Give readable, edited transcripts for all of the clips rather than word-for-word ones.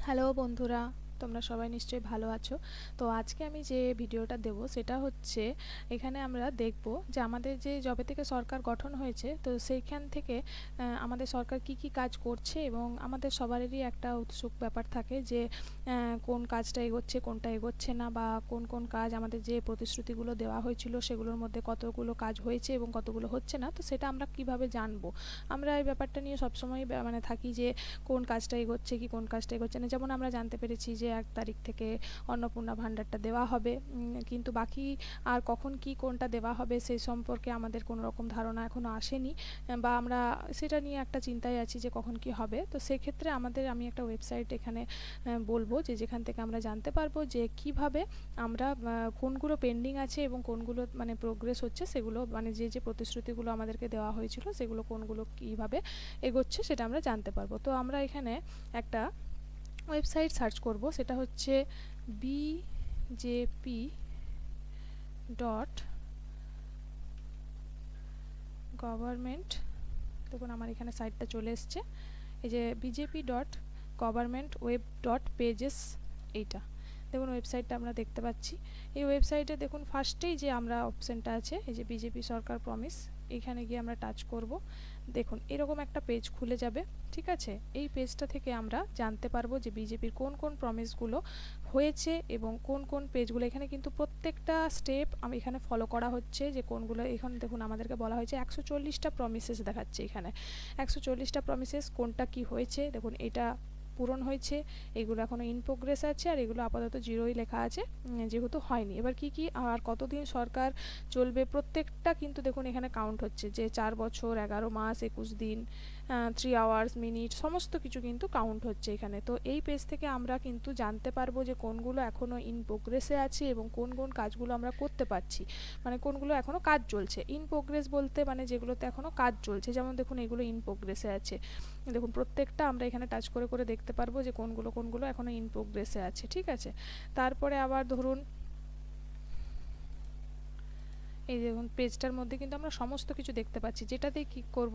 Hello বন্ধুরা, তোমরা সবাই নিশ্চয়ই ভালো আছো। তো আজকে আমি যে ভিডিওটা দেব সেটা হচ্ছে, এখানে আমরা দেখব যে আমাদের যে যবে থেকে সরকার গঠন হয়েছে, তো সেইখান থেকে আমাদের সরকার কি কি কাজ করছে, এবং আমাদের সবারই একটা উৎসুক ব্যাপার থাকে যে কোন কাজটা এগোচ্ছে, কোনটা এগোচ্ছে না, বা কোন কোন কাজ আমাদের যে প্রতিশ্রুতিগুলো দেওয়া হয়েছিল সেগুলোর মধ্যে কতগুলো কাজ হয়েছে এবং কতগুলো হচ্ছে না। তো সেটা আমরা কিভাবে জানবো? আমরা এই ব্যাপারটা নিয়ে সবসময় মানে থাকি যে কোন কাজটা এগোচ্ছে কি কোন কাজটা এগোচ্ছে না। যেমন আমরা জানতে পেরেছি যে 1 তারিখ থেকে অন্নপূর্ণা ভাণ্ডারটা দেওয়া হবে, কিন্তু বাকি আর কখন কি কোনটা দেওয়া হবে সেই সম্পর্কে আমাদের কোনো রকম ধারণা এখনও আসেনি, বা আমরা সেটা নিয়ে একটা চিন্তায় আছি যে কখন কি হবে। তো সেক্ষেত্রে আমি একটা ওয়েবসাইট এখানে বলবো যে যেখান থেকে আমরা জানতে পারবো যে কিভাবে আমরা কোনগুলো পেন্ডিং আছে এবং কোনগুলো মানে প্রোগ্রেস হচ্ছে, সেগুলো মানে যে প্রতিশ্রুতিগুলো আমাদেরকে দেওয়া হয়েছিল সেগুলো কোনগুলো কীভাবে এগোচ্ছে সেটা আমরা জানতে পারবো। তো আমরা এখানে একটা ওয়েবসাইট সার্চ করব, সেটা হচ্ছে bjp ডট গভর্নমেন্ট। দেখুন আমার এখানে সাইটটা চলে এসছে, এই যে bjp.governmentweb.pages, এইটা দেখুন ওয়েবসাইটটা আমরা দেখতে পাচ্ছি। এই ওয়েবসাইটে দেখুন ফার্স্টেই যে আমরা অপশানটা আছে, এই যে বিজেপি সরকার প্রমিস, এইখানে গিয়ে আমরা টাচ করব। দেখুন এরকম একটা পেজ খুলে যাবে, ঠিক আছে। এই পেজটা থেকে আমরা জানতে পারবো যে বিজেপির কোন কোন প্রমিসগুলো হয়েছে এবং কোন কোন পেজগুলো, এখানে কিন্তু প্রত্যেকটা স্টেপ আমি এখানে ফলো করা হচ্ছে যে কোনগুলো। এখানে দেখুন আমাদেরকে বলা হয়েছে 140টা প্রমিসেস দেখাচ্ছে, এখানে 140টা প্রমিসেস কোনটা কি হয়েছে দেখুন, এটা পূরণ হয়েছে, এগুলো এখনও ইন প্রোগ্রেস আছে, আর এগুলো আপাতত জিরোই লেখা আছে যেহেতু হয়নি। এবার কি কি আর কতদিন সরকার চলবে প্রত্যেকটা কিন্তু দেখুন এখানে কাউন্ট হচ্ছে, যে 4 বছর 11 মাস 21 দিন 3 আওয়ার্স মিনিট সমস্ত কিছু কিন্তু কাউন্ট হচ্ছে এখানে। তো এই পেজ থেকে আমরা কিন্তু জানতে পারবো যে কোনগুলো এখনও ইন প্রোগ্রেসে আছে এবং কোন কোন কাজগুলো আমরা করতে পারছি, মানে কোনগুলো এখনও কাজ চলছে। ইন প্রোগ্রেস বলতে মানে যেগুলোতে এখনও কাজ চলছে, যেমন দেখুন এগুলো ইন প্রোগ্রেসে আছে। দেখুন প্রত্যেকটা আমরা এখানে টাচ করে করে দেখতে পারবো যে কোনগুলো কোনগুলো এখনও ইন প্রোগ্রেসে আছে, ঠিক আছে। তারপরে আবার ধরুন এই দেখুন পেজটার মধ্যে কিন্তু আমরা সমস্ত কিছু দেখতে পাচ্ছি, যেটাতে কি করব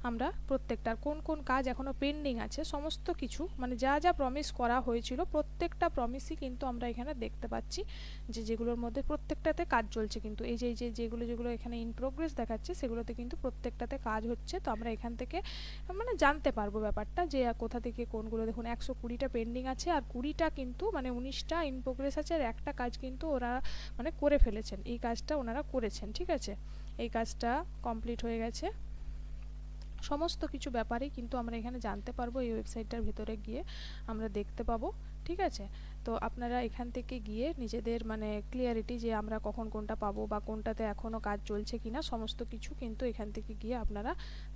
আমরা প্রত্যেকটার কোন কোন কাজ এখনও পেন্ডিং আছে সমস্ত কিছু, মানে যা যা প্রমিস করা হয়েছিল প্রত্যেকটা প্রমিসই কিন্তু আমরা এখানে দেখতে পাচ্ছি, যে যেগুলোর মধ্যে প্রত্যেকটাতে কাজ চলছে। কিন্তু এই যে যেগুলো এখানে ইন প্রোগ্রেস দেখাচ্ছে সেগুলোতে কিন্তু প্রত্যেকটাতে কাজ হচ্ছে। তো আমরা এখান থেকে মানে জানতে পারবো ব্যাপারটা যে কোথা থেকে কোনগুলো। দেখুন 120টা পেন্ডিং আছে, আর 20টা কিন্তু মানে 19টা ইন প্রোগ্রেস আছে, আর একটা কাজ কিন্তু ওরা মানে করে ফেলেছেন, এই কাজটা ওনারা করেছেন, ঠিক আছে। এই কাজটা কমপ্লিট হয়ে গেছে। সমস্ত কিছু ব্যাপারেই কিন্তু আমরা এখানে জানতে পারবো, এই ওয়েবসাইটটার ভিতরে গিয়ে আমরা দেখতে পাবো, ঠিক আছে। তো আপনারা এখান থেকে গিয়ে নিজেদের মানে ক্লিয়ারিটি যে আমরা কখন কোনটা পাবো বা কোনটাতে এখনও কাজ চলছে কিনা সমস্ত কিছু কিন্তু এখান থেকে গিয়ে আপনারা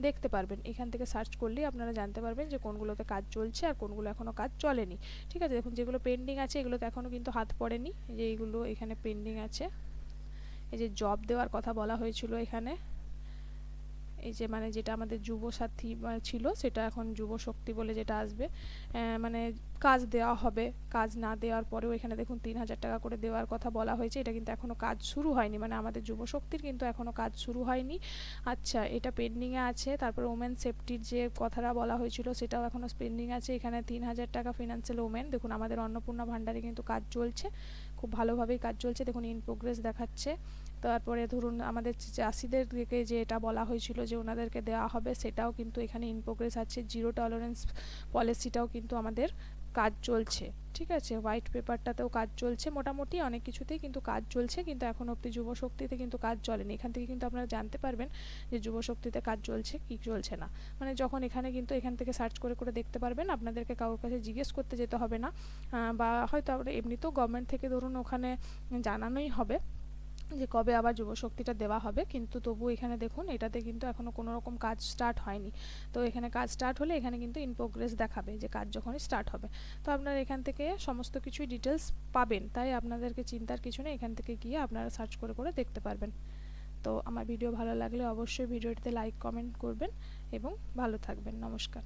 দেখতে পারবেন। এখান থেকে সার্চ করলেই আপনারা জানতে পারবেন যে কোনগুলোতে কাজ চলছে আর কোনগুলো এখনও কাজ চলেনি, ঠিক আছে। দেখুন যেগুলো পেন্ডিং আছে এগুলোতে এখনও কিন্তু হাত পড়েনি, যে এইগুলো এখানে পেন্ডিং আছে। এই যে জব দেওয়ার কথা বলা হয়েছিল এখানে, এই যে মানে যেটা আমাদের যুবসাথী ছিল সেটা এখন যুবশক্তি বলে যেটা আসবে, মানে কাজ দেওয়া হবে। কাজ না দেওয়ার পরেও এখানে দেখুন 3000 টাকা করে দেওয়ার কথা বলা হয়েছে, এটা কিন্তু এখনও কাজ শুরু হয়নি, মানে আমাদের যুবশক্তির কিন্তু এখনও কাজ শুরু হয়নি। আচ্ছা এটা পেন্ডিংয়ে আছে। তারপরে ওমেন সেফটির যে কথাটা বলা হয়েছিল সেটাও এখনও পেন্ডিং আছে, এখানে 3000 টাকা ফিনান্সিয়াল ওমেন। দেখুন আমাদের অন্নপূর্ণা ভাণ্ডারে কিন্তু কাজ চলছে, খুব ভালোভাবেই কাজ চলছে, দেখুন ইন প্রোগ্রেস দেখাচ্ছে। তারপরে ধরুন আমাদের চাষিদের দিকে যে এটা বলা হয়েছিল যে ওনাদেরকে দেওয়া হবে, সেটাও কিন্তু এখানে ইন প্রোগ্রেস আছে। জিরো টলারেন্স পলিসিটাও কিন্তু আমাদের কাজ চলছে, ঠিক আছে। হোয়াইট পেপারটাতেও কাজ চলছে, মোটামুটি অনেক কিছুতেই কিন্তু কাজ চলছে, কিন্তু এখন অবধি যুবশক্তিতে কিন্তু কাজ চলেনি। এখান থেকে কিন্তু আপনারা জানতে পারবেন যে যুবশক্তিতে কাজ চলছে কি চলছে না, মানে যখন এখানে কিন্তু এখান থেকে সার্চ করে করে দেখতে পারবেন, আপনাদেরকে কারোর কাছে জিজ্ঞেস করতে যেতে হবে না, বা হয়তো আমরা এমনিতেও গভর্নমেন্ট থেকে ধরুন ওখানে জানানোই হবে যে কবে আবার যুবশক্তিটা দেওয়া হবে, কিন্তু তবু এখানে দেখুন এটাতে কিন্তু এখনও কোনো রকম কাজ স্টার্ট হয়নি। তো এখানে কাজ স্টার্ট হলে এখানে কিন্তু ইন প্রোগ্রেস দেখাবে যে কাজ যখনই স্টার্ট হবে। তো আপনারা এখান থেকে সমস্ত কিছুই ডিটেলস পাবেন, তাই আপনাদেরকে চিন্তার কিছু নেই, এখান থেকে গিয়ে আপনারা সার্চ করে করে দেখতে পারবেন। তো আমার ভিডিও ভালো লাগলে অবশ্যই ভিডিওটিতে লাইক কমেন্ট করবেন এবং ভালো থাকবেন। নমস্কার।